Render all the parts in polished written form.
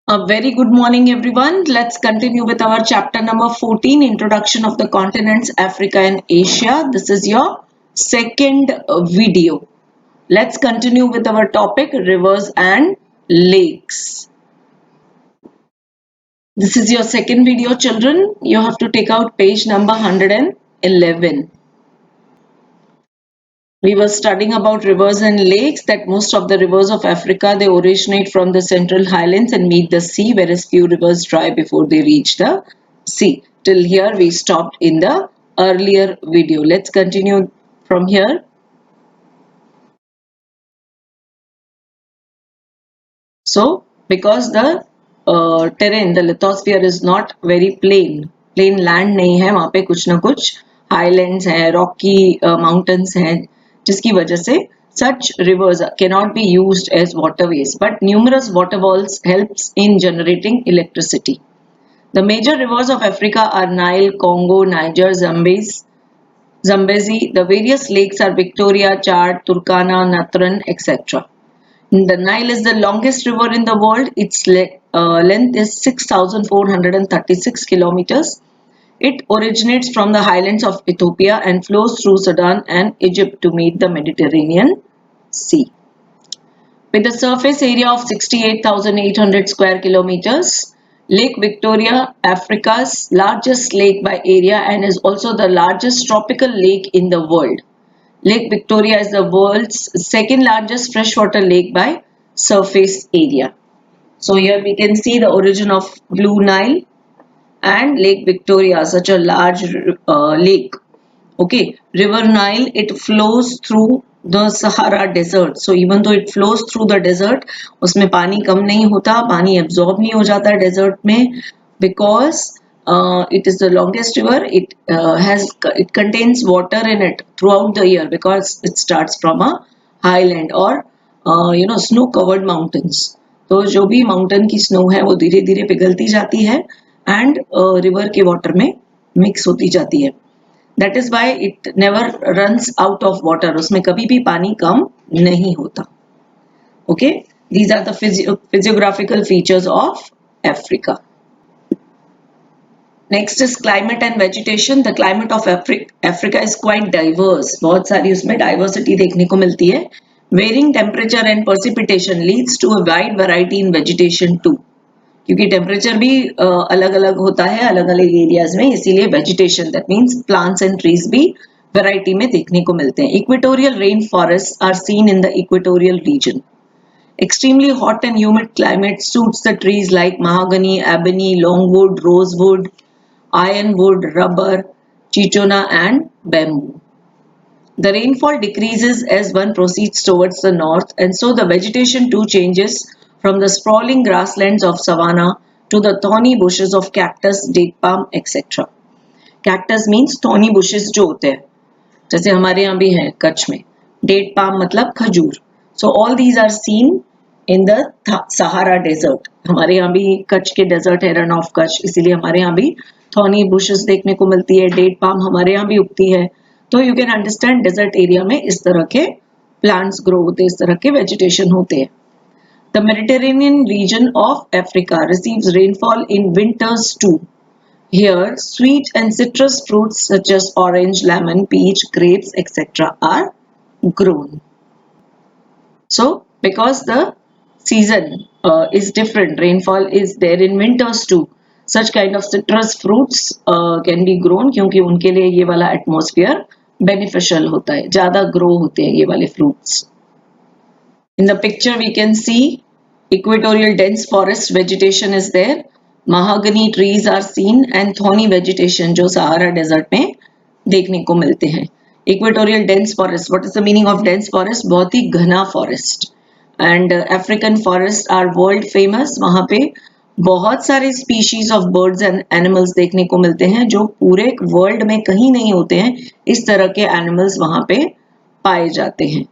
A very good morning, everyone. Let's continue with our chapter number 14, Introduction of the Continents Africa and Asia. This is your second video. Let's continue with our topic, rivers and lakes. This is your second video, children. You have to take out page number 111. We were studying about rivers and lakes, that most of the rivers of Africa, they originate from the central highlands and meet the sea, whereas few rivers dry before they reach the sea. Till here we stopped in the earlier video. Let's continue from here. So, because the terrain, the lithosphere is not very plain land नहीं है, वहाँ पे कुछ ना कुछ highlands है, rocky mountains हैं, जिसकी वजह से such rivers cannot be used as waterways, but numerous waterfalls helps in generating electricity. The major rivers of Africa are Nile, Congo, Niger, Zambezi. The various lakes are Victoria, Chad, Turkana, Natron, etc. The Nile is the longest river in the world. Its length is 6,436 kilometers. It originates from the highlands of Ethiopia and flows through Sudan and Egypt to meet the Mediterranean Sea. With a surface area of 68,800 square kilometers, Lake Victoria, Africa's largest lake by area and is also the largest tropical lake in the world. Lake Victoria is the world's second largest freshwater lake by surface area. So here we can see the origin of Blue Nile and Lake Victoria, such a large lake. Okay, River Nile, it flows through the Sahara Desert. So even though it flows through the desert, उसमें पानी कम नहीं होता, पानी absorb नहीं हो जाता desert में, because it is the longest river. It contains water in it throughout the year because it starts from a highland or snow covered mountains. तो जो भी माउंटेन की स्नो है वो धीरे धीरे पिघलती जाती है एंड रिवर के वाटर में मिक्स होती जाती है. That is why it never runs out of water. उसमें कभी भी पानी कम नहीं होता. Okay, these are the physiographical features of Africa. Next is climate and vegetation. The climate of Africa is quite diverse. बहुत सारी उसमें diversity देखने को मिलती है. Varying temperature and precipitation leads to a wide variety in vegetation too. क्योंकि temperature भी अलग अलग होता है अलग अलग एरियाज में, इसीलिए vegetation that means plants and trees भी वैरायटी में देखने को मिलते हैं. Equatorial rain forest are seen in the equatorial region. Extremely hot and humid climate suits the trees like mahogany, ebony, longwood, rosewood, ironwood, rubber, chichona and bamboo. The rainfall decreases as one proceeds towards the north, and so the vegetation too changes from the sprawling grasslands of savanna to the thorny bushes of cactus, date palm, etc. Cactus means thorny bushes जो होते हैं, जैसे हमारे यहाँ भी है कच्छ में. Date palm मतलब खजूर. So all these are seen in the Sahara desert. हमारे यहाँ भी कच्छ के desert है, रन ऑफ कच्छ, इसीलिए हमारे यहाँ भी thorny bushes देखने को मिलती है. Date palm हमारे यहाँ भी उगती है. तो you can understand desert area में इस तरह के plants grow होते हैं, इस तरह के vegetation होते हैं. The Mediterranean region of Africa receives rainfall in winters too. Here, sweet and citrus fruits such as orange, lemon, peach, grapes, etc. are grown. So, because the season is different, rainfall is there in winters too. Such kind of citrus fruits can be grown क्योंकि उनके लिए ये वाला atmosphere beneficial होता है, ज़्यादा grow होते हैं ये वाले fruits. In the picture we can see equatorial dense forest vegetation is there. Mahogany trees are seen and thorny vegetation जो Sahara desert में देखने को मिलते हैं. Equatorial dense forest. What is the meaning of dense forest? बहुत ही घना forest. And African forests are world famous. वहाँ पे बहुत सारे species of birds and animals देखने को मिलते हैं जो पूरे world में कहीं नहीं होते हैं. इस तरह के animals वहाँ पे पाए जाते हैं.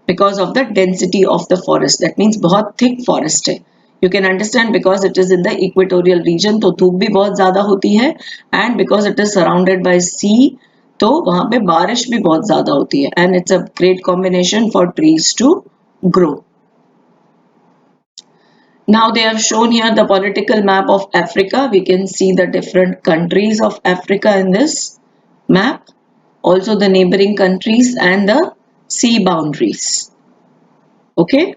Because of the density of the forest. That means बहुत thick forest है. You can understand because it is in the equatorial region तो धूप भी बहुत ज़्यादा होती है and because it is surrounded by sea तो वहाँ पे बारिश भी बहुत ज़्यादा होती है and it's a great combination for trees to grow. Now they have shown here the political map of Africa. We can see the different countries of Africa in this map, also the neighboring countries and the sea boundaries. Okay,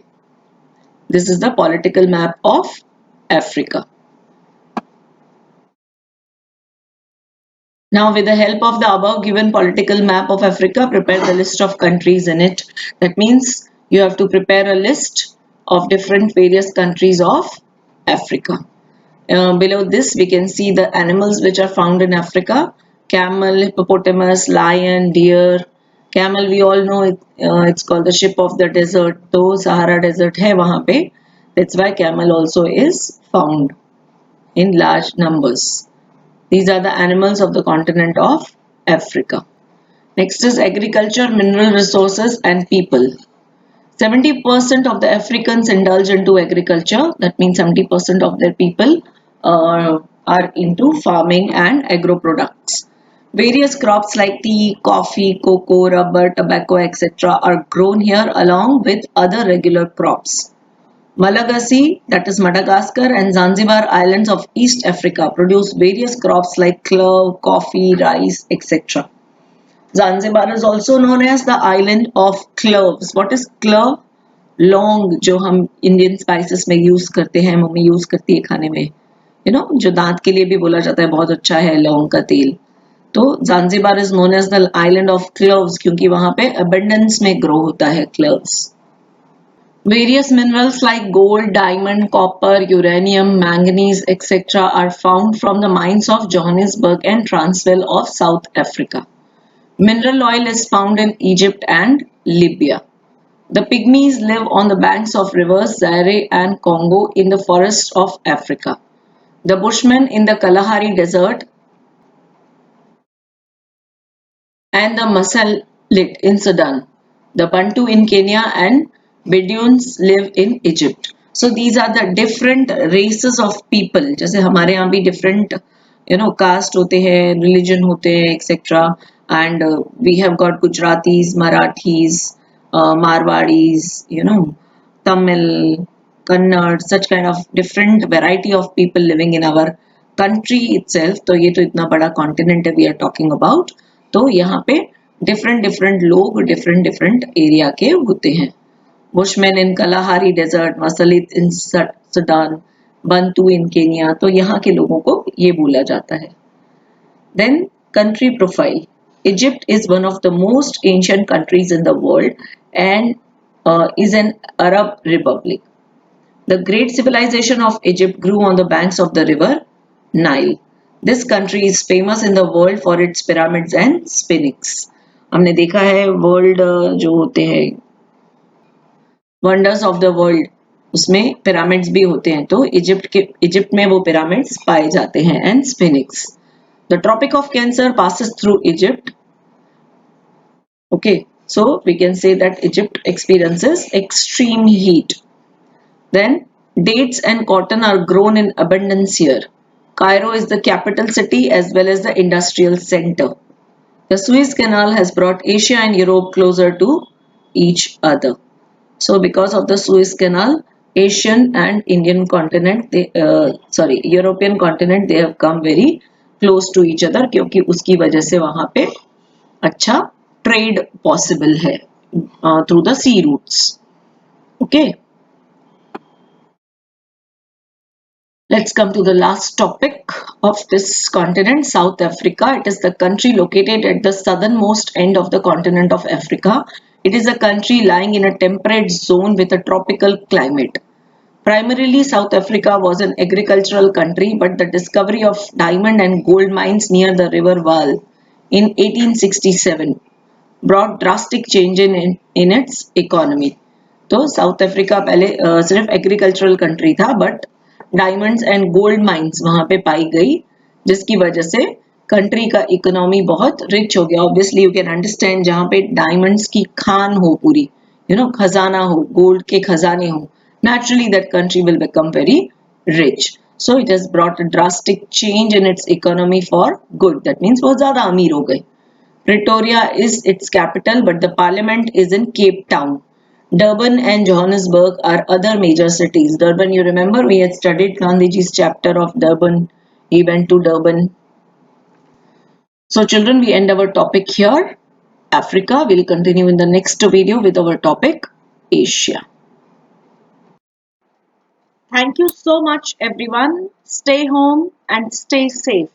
this is the political map of Africa. Now, with the help of the above given political map of Africa, prepare the list of countries in it. That means you have to prepare a list of different various countries of Africa. Below this, we can see the animals which are found in Africa: camel, hippopotamus, lion, deer. Camel, we all know it's called the ship of the desert. तो Sahara Desert है वहाँ पे. That's why camel also is found in large numbers. These are the animals of the continent of Africa. Next is agriculture, mineral resources, and people. 70% of the Africans indulge into agriculture. That means 70% of their people are into farming and agro products. Various crops like tea, coffee, cocoa, rubber, tobacco, etc. are grown here along with other regular crops. Malagasy, that is Madagascar, and Zanzibar islands of East Africa produce various crops like clove, coffee, rice, etc. Zanzibar is also known as the island of cloves. What is clove? लौंग जो हम Indian spices में use करते हैं, mummy use करती है खाने में, जो दांत के लिए भी बोला जाता है बहुत अच्छा है लौंग का तेल. तो Zanzibar is known as the island of cloves क्योंकि वहां पे abundance में ग्रो होता है cloves. Various minerals like gold, diamond, copper, uranium, manganese, etc. are found from the mines of Johannesburg and Transvaal of South Africa. Mineral oil is found in Egypt and Libya. The pygmies live on the banks of rivers Zaire and Congo in the forests of Africa. The Bushmen in the Kalahari Desert and the Masalit in Sudan. The Bantu in Kenya and Bedouins live in Egypt. So these are the different races of people. जैसे हमारे यहाँ भी different caste होते हैं, religion होते हैं, etc. And we have got Gujaratis, Marathis, Marwadis, Tamil, Kannada, such kind of different variety of people living in our country itself. तो ये तो इतना बड़ा continent है we are talking about. तो यहाँ पे डिफरेंट डिफरेंट लोग डिफरेंट डिफरेंट एरिया के होते हैं. Bushman in Kalahari desert, Masalit in Sudan, Bantu in Kenya. तो यहाँ के लोगों को ये बोला जाता है. Then country profile. Egypt is one of the most ancient countries in the world and is an Arab republic. The great civilization of Egypt grew on the banks of the river Nile. This country is famous in the world for its pyramids and sphinx. हमने देखा है world जो होते हैं wonders of the world उसमें pyramids भी होते हैं. तो इजिप्ट में वो पिरामिड्स पाए जाते हैं and Sphinx. The Tropic of Cancer passes through Egypt. Okay, so we can say that Egypt experiences extreme heat. Then dates and cotton are grown in abundance here. Cairo is the capital city as well as the industrial center. The Suez Canal has brought Asia and Europe closer to each other. So because of the Suez Canal, Asian and Indian continent, European continent, they have come very close to each other क्योंकि उसकी वजह से वहाँ पे अच्छा trade possible है through the sea routes. Okay. Let's come to the last topic of this continent, South Africa. It is the country located at the southernmost end of the continent of Africa. It is a country lying in a temperate zone with a tropical climate. Primarily, South Africa was an agricultural country, but the discovery of diamond and gold mines near the river Vaal in 1867 brought drastic change in its economy. तो south Africa पहले सिर्फ agricultural country था but diamonds and gold mines वहां पे पाई गई जिसकी वजह से कंट्री का इकोनॉमी बहुत रिच हो गया. ऑब्वियसली यू कैन अंडरस्टैंड जहां पे डायमंड्स की खान हो पूरी खजाना हो गोल्ड के खजाने हो naturally that country will become very rich. So it has brought a drastic change in its economy for good. That means बहुत ज्यादा अमीर हो गए. Pretoria is its capital, but the parliament is in Cape Town. Durban and Johannesburg are other major cities. Durban, you remember we had studied Gandhiji's chapter of Durban. He went to Durban. So children, we end our topic here. Africa. We'll continue in the next video with our topic Asia. Thank you so much everyone. Stay home and stay safe.